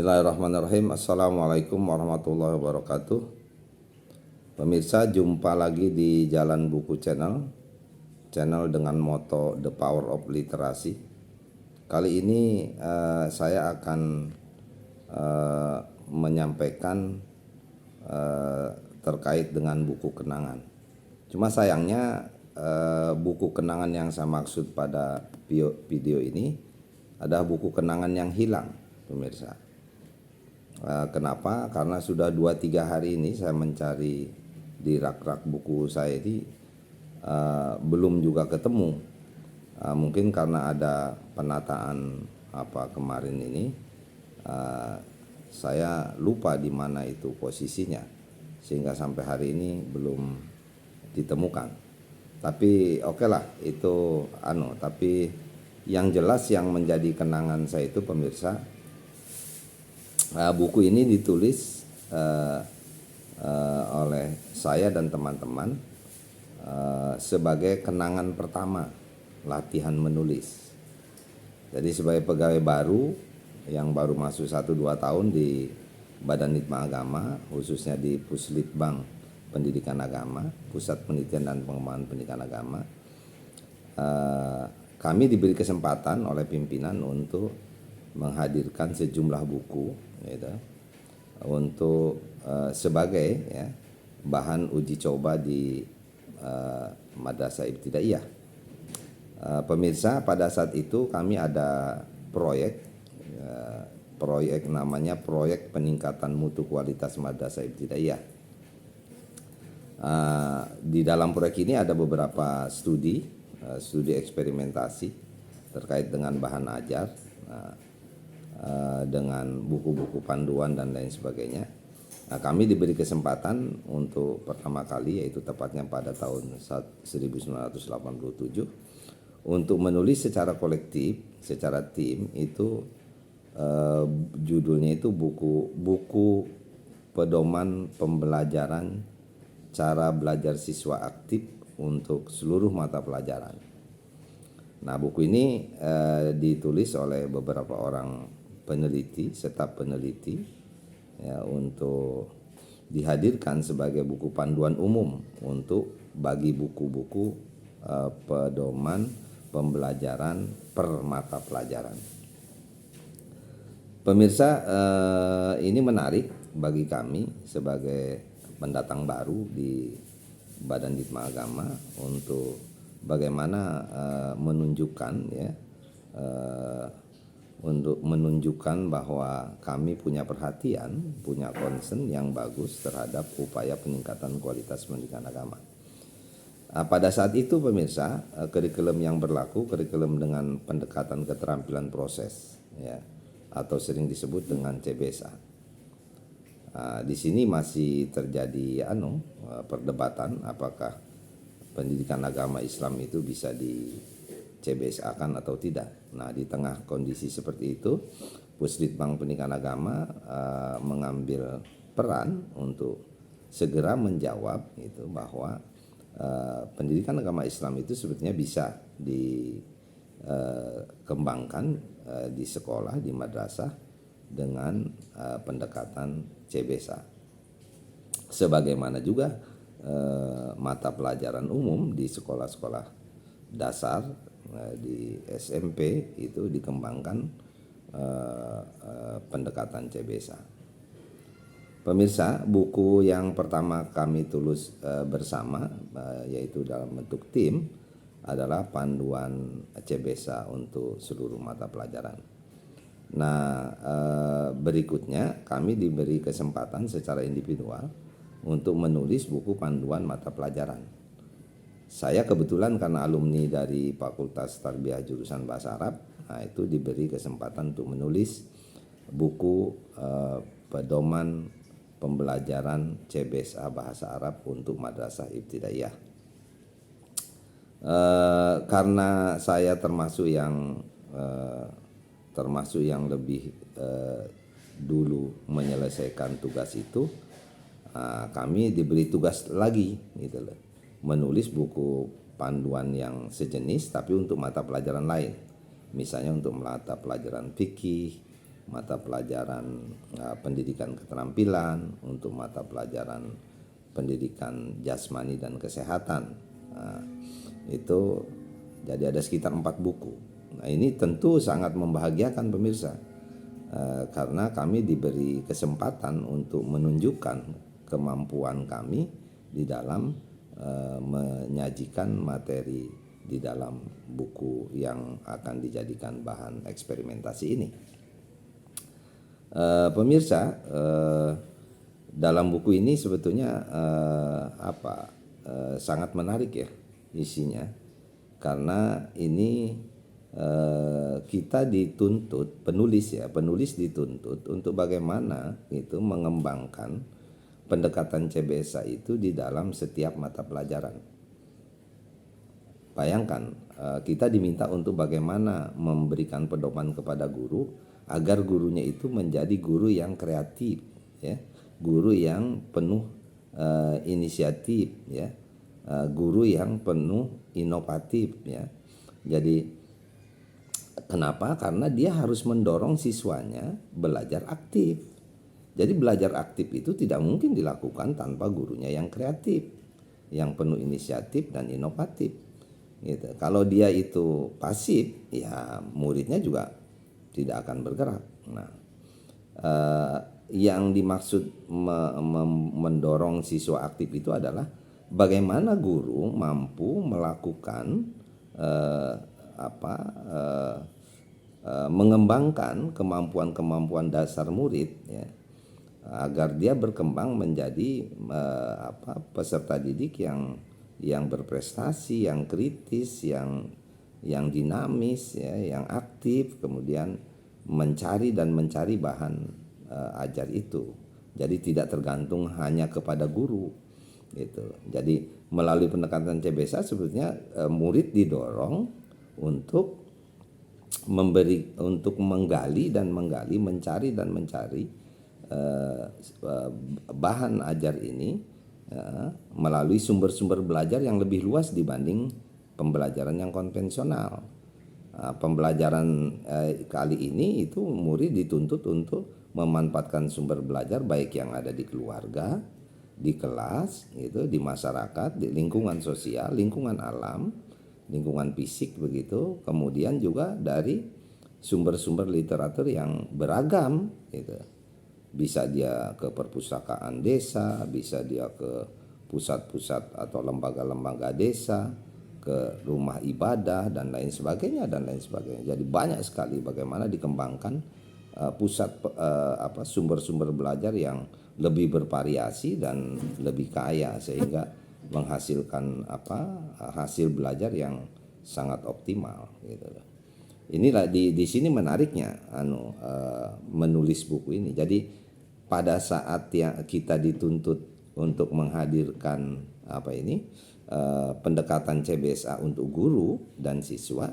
Bismillahirrahmanirrahim. Assalamualaikum warahmatullahi wabarakatuh. Pemirsa, jumpa lagi di Jalan Buku Channel dengan moto The Power of Literasi. Kali ini saya akan menyampaikan terkait dengan buku kenangan. Cuma sayangnya buku kenangan yang saya maksud pada video ini adalah buku kenangan yang hilang, pemirsa. Kenapa? Karena sudah 2-3 hari ini saya mencari di rak-rak buku saya ini belum juga ketemu. Mungkin karena ada penataan kemarin ini, saya lupa di mana itu posisinya, sehingga sampai hari ini belum ditemukan. Tapi oke lah, itu tapi yang jelas yang menjadi kenangan saya itu, pemirsa, buku ini ditulis oleh saya dan teman-teman sebagai kenangan pertama latihan menulis. Jadi sebagai pegawai baru yang baru masuk 1-2 tahun di Badan Hikmah Agama, khususnya di Puslitbang Pendidikan Agama, Pusat Penelitian dan Pengembangan Pendidikan Agama, kami diberi kesempatan oleh pimpinan untuk menghadirkan sejumlah buku, gitu, untuk sebagai bahan uji coba di Madrasah Ibtidaiyah. Pemirsa, pada saat itu kami ada proyek namanya Proyek Peningkatan Mutu Kualitas Madrasah Ibtidaiyah. Di dalam proyek ini ada beberapa studi eksperimentasi terkait dengan bahan ajar, dengan buku-buku panduan dan lain sebagainya. Kami diberi kesempatan untuk pertama kali, yaitu tepatnya pada tahun 1987, untuk menulis secara kolektif, secara tim. Itu judulnya itu buku pedoman pembelajaran cara belajar siswa aktif untuk seluruh mata pelajaran. Nah, buku ini ditulis oleh beberapa orang peneliti, staf peneliti, untuk dihadirkan sebagai buku panduan umum untuk bagi buku-buku pedoman pembelajaran per mata pelajaran. Pemirsa, ini menarik bagi kami sebagai pendatang baru di Badan Hikmah Agama untuk bagaimana menunjukkan bahwa kami punya perhatian, punya concern yang bagus terhadap upaya peningkatan kualitas pendidikan agama. Pada saat itu, pemirsa, kurikulum yang berlaku, kurikulum dengan pendekatan keterampilan proses, atau sering disebut dengan CBSA. Di sini masih terjadi perdebatan apakah pendidikan agama Islam itu bisa di CBSA-kan atau tidak. Nah, di tengah kondisi seperti itu, Puslitbang Pendidikan Agama mengambil peran untuk segera menjawab itu bahwa pendidikan agama Islam itu sebetulnya bisa dikembangkan di sekolah, di madrasah dengan pendekatan CBSA. Sebagaimana juga mata pelajaran umum di sekolah-sekolah dasar, di SMP itu dikembangkan pendekatan CBSA. Pemirsa, buku yang pertama kami tulis bersama, yaitu dalam bentuk tim, adalah panduan CBSA untuk seluruh mata pelajaran. Nah, berikutnya kami diberi kesempatan secara individual untuk menulis buku panduan mata pelajaran. Saya kebetulan karena alumni dari Fakultas Tarbiyah jurusan Bahasa Arab, itu diberi kesempatan untuk menulis buku pedoman pembelajaran CBSA Bahasa Arab untuk Madrasah Ibtidaiyah. Karena saya termasuk yang lebih dulu menyelesaikan tugas itu, kami diberi tugas lagi, gitu loh, menulis buku panduan yang sejenis tapi untuk mata pelajaran lain. Misalnya untuk mata pelajaran fikih, mata pelajaran pendidikan keterampilan, untuk mata pelajaran pendidikan jasmani dan kesehatan. Nah, itu jadi ada sekitar 4 buku. Nah, ini tentu sangat membahagiakan pemirsa, karena kami diberi kesempatan untuk menunjukkan kemampuan kami di dalam menyajikan materi di dalam buku yang akan dijadikan bahan eksperimentasi ini. Pemirsa, dalam buku ini sebetulnya sangat menarik ya isinya, karena ini kita dituntut, penulis dituntut untuk bagaimana itu mengembangkan pendekatan CBSA itu di dalam setiap mata pelajaran. Bayangkan, kita diminta untuk bagaimana memberikan pedoman kepada guru agar gurunya itu menjadi guru yang kreatif, ya, guru yang penuh inisiatif, ya, guru yang penuh inovatif, ya. Jadi kenapa? Karena dia harus mendorong siswanya belajar aktif. Jadi belajar aktif itu tidak mungkin dilakukan tanpa gurunya yang kreatif, yang penuh inisiatif dan inovatif. Gitu. Kalau dia itu pasif, ya muridnya juga tidak akan bergerak. Nah, yang dimaksud mendorong siswa aktif itu adalah bagaimana guru mampu melakukan mengembangkan kemampuan-kemampuan dasar murid, ya, agar dia berkembang menjadi peserta didik yang berprestasi, yang kritis, yang dinamis, ya, yang aktif, kemudian mencari bahan ajar itu. Jadi tidak tergantung hanya kepada guru, gitu. Jadi melalui pendekatan CBSA sebetulnya murid didorong untuk menggali, mencari bahan ajar ini melalui sumber-sumber belajar yang lebih luas dibanding pembelajaran yang konvensional. Pembelajaran kali ini itu murid dituntut untuk memanfaatkan sumber belajar baik yang ada di keluarga, di kelas, gitu, di masyarakat, di lingkungan sosial, lingkungan alam, lingkungan fisik begitu, kemudian juga dari sumber-sumber literatur yang beragam, gitu. Bisa dia ke perpustakaan desa, bisa dia ke pusat-pusat atau lembaga-lembaga desa, ke rumah ibadah dan lain sebagainya. Jadi banyak sekali bagaimana dikembangkan sumber-sumber belajar yang lebih bervariasi dan lebih kaya sehingga menghasilkan hasil belajar yang sangat optimal, gitu. Inilah di sini menariknya menulis buku ini. Jadi pada saat yang kita dituntut untuk menghadirkan pendekatan CBSA untuk guru dan siswa,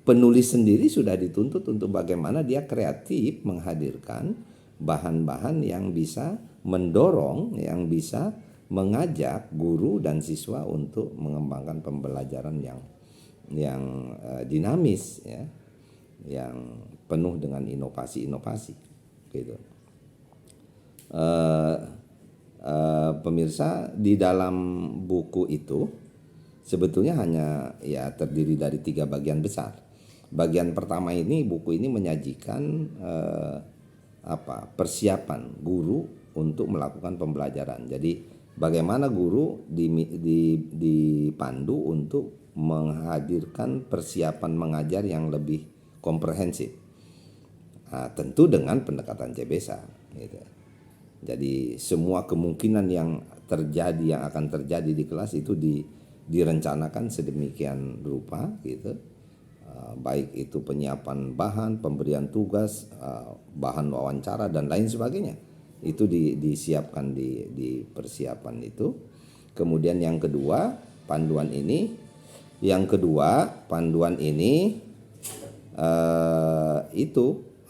penulis sendiri sudah dituntut untuk bagaimana dia kreatif menghadirkan bahan-bahan yang bisa mendorong, yang bisa mengajak guru dan siswa untuk mengembangkan pembelajaran yang dinamis, ya, yang penuh dengan inovasi-inovasi, gitu. Pemirsa, di dalam buku itu sebetulnya hanya terdiri dari 3 bagian besar. Bagian pertama ini, buku ini menyajikan persiapan guru untuk melakukan pembelajaran. Jadi bagaimana guru dipandu untuk menghadirkan persiapan mengajar yang lebih komprehensif. Tentu dengan pendekatan CBSA, gitu. Jadi semua kemungkinan yang akan terjadi di kelas itu direncanakan sedemikian rupa, gitu. Baik itu penyiapan bahan, pemberian tugas, bahan wawancara dan lain sebagainya. Itu disiapkan di persiapan itu. Kemudian yang kedua, panduan ini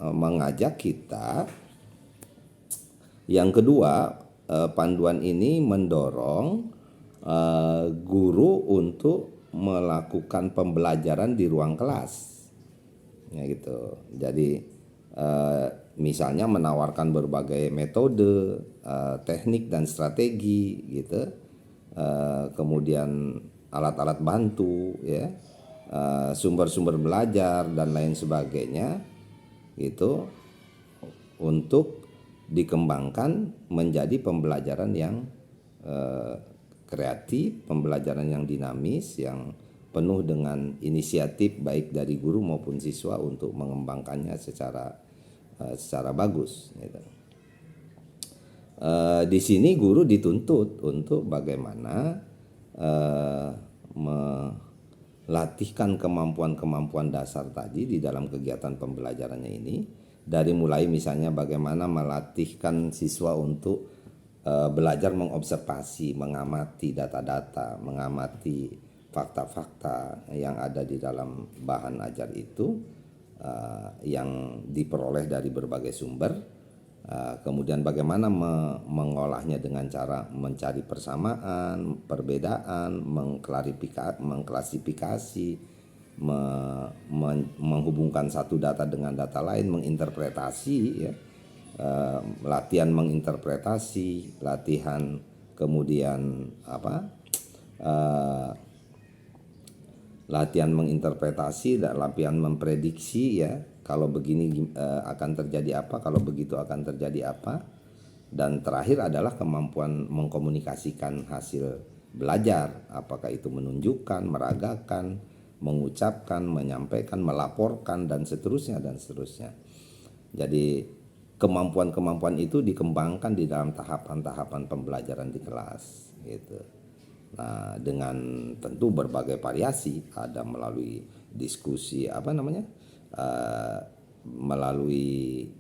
mengajak kita. Yang kedua, panduan ini mendorong guru untuk melakukan pembelajaran di ruang kelas, ya, gitu. Jadi misalnya menawarkan berbagai metode, teknik dan strategi gitu, kemudian alat-alat bantu ya, sumber-sumber belajar dan lain sebagainya itu untuk dikembangkan menjadi pembelajaran yang kreatif, pembelajaran yang dinamis, yang penuh dengan inisiatif baik dari guru maupun siswa untuk mengembangkannya secara bagus. Gitu. Di sini guru dituntut untuk bagaimana melatihkan kemampuan-kemampuan dasar tadi di dalam kegiatan pembelajarannya ini, dari mulai misalnya bagaimana melatihkan siswa untuk belajar mengobservasi, mengamati data-data, mengamati fakta-fakta yang ada di dalam bahan ajar itu, yang diperoleh dari berbagai sumber. Kemudian bagaimana mengolahnya dengan cara mencari persamaan, perbedaan, mengklasifikasi, menghubungkan satu data dengan data lain, menginterpretasi ya. Latihan menginterpretasi, latihan kemudian latihan menginterpretasi dan latihan memprediksi ya, kalau begini akan terjadi apa, kalau begitu akan terjadi apa, dan terakhir adalah kemampuan mengkomunikasikan hasil belajar, apakah itu menunjukkan, meragakan, mengucapkan, menyampaikan, melaporkan dan seterusnya dan seterusnya. Jadi kemampuan-kemampuan itu dikembangkan di dalam tahapan-tahapan pembelajaran di kelas gitu. Nah, dengan tentu berbagai variasi, ada melalui diskusi melalui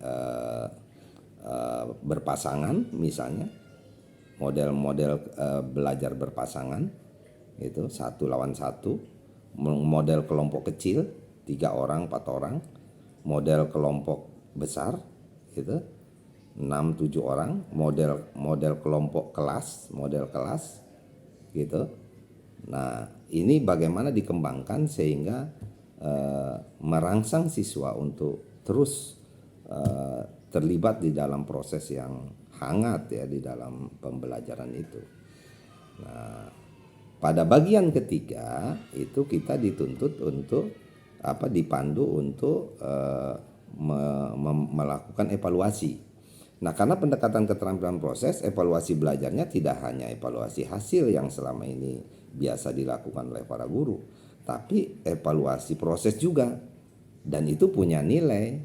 berpasangan misalnya, model-model belajar berpasangan itu 1 lawan 1, model kelompok kecil 3 orang 4 orang, model kelompok besar gitu 6-7 orang, model kelompok model kelas gitu. Nah, ini bagaimana dikembangkan sehingga merangsang siswa untuk terus terlibat di dalam proses yang hangat ya di dalam pembelajaran itu. Nah, pada bagian ketiga itu kita dituntut untuk dipandu untuk melakukan evaluasi. Nah, karena pendekatan keterampilan proses, evaluasi belajarnya tidak hanya evaluasi hasil yang selama ini biasa dilakukan oleh para guru, tapi evaluasi proses juga, dan itu punya nilai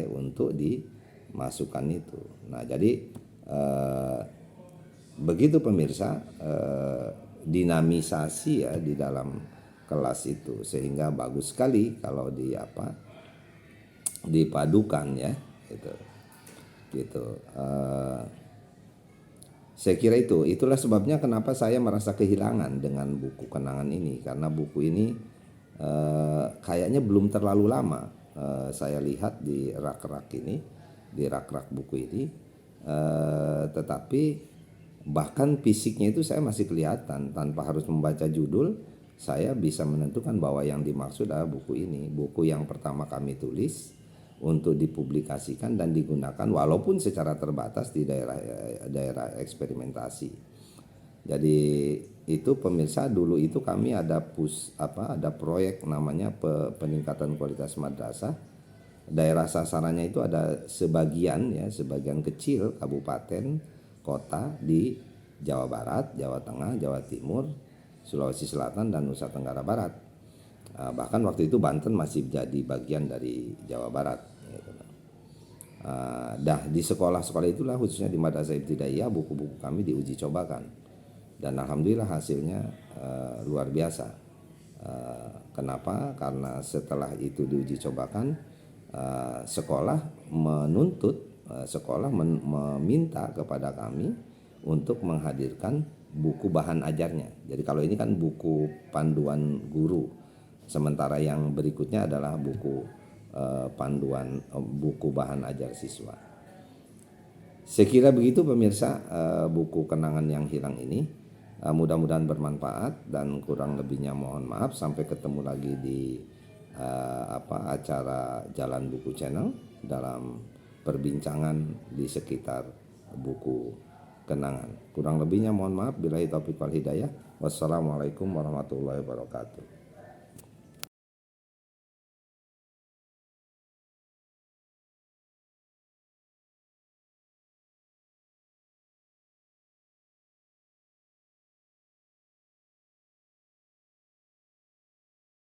untuk dimasukkan itu. Nah, jadi begitu pemirsa, dinamisasi ya di dalam kelas itu, sehingga bagus sekali kalau dipadukan ya gitu. Saya kira itulah sebabnya kenapa saya merasa kehilangan dengan buku kenangan ini, karena buku ini kayaknya belum terlalu lama saya lihat di rak-rak buku ini, tetapi bahkan fisiknya itu saya masih kelihatan, tanpa harus membaca judul saya bisa menentukan bahwa yang dimaksud adalah buku ini, buku yang pertama kami tulis untuk dipublikasikan dan digunakan walaupun secara terbatas di daerah eksperimentasi. Jadi itu pemirsa, dulu itu kami ada proyek namanya peningkatan kualitas madrasah. Daerah sasarannya itu ada sebagian kecil kabupaten, kota di Jawa Barat, Jawa Tengah, Jawa Timur, Sulawesi Selatan dan Nusa Tenggara Barat. Bahkan waktu itu Banten masih jadi bagian dari Jawa Barat. Di sekolah-sekolah itulah, khususnya di Madrasah Ibtidaiyah, buku-buku kami diuji cobakan, dan alhamdulillah hasilnya luar biasa. Kenapa? Karena setelah itu diuji cobakan, sekolah meminta kepada kami untuk menghadirkan buku bahan ajarnya. Jadi kalau ini kan buku panduan guru, sementara yang berikutnya adalah buku buku bahan ajar siswa. Saya kira begitu pemirsa, buku kenangan yang hilang ini. Mudah-mudahan bermanfaat, dan kurang lebihnya mohon maaf. Sampai ketemu lagi di acara Jalan Buku Channel dalam perbincangan di sekitar buku kenangan. Kurang lebihnya mohon maaf. Billahi taufiq wal hidayah. Wassalamualaikum warahmatullahi wabarakatuh.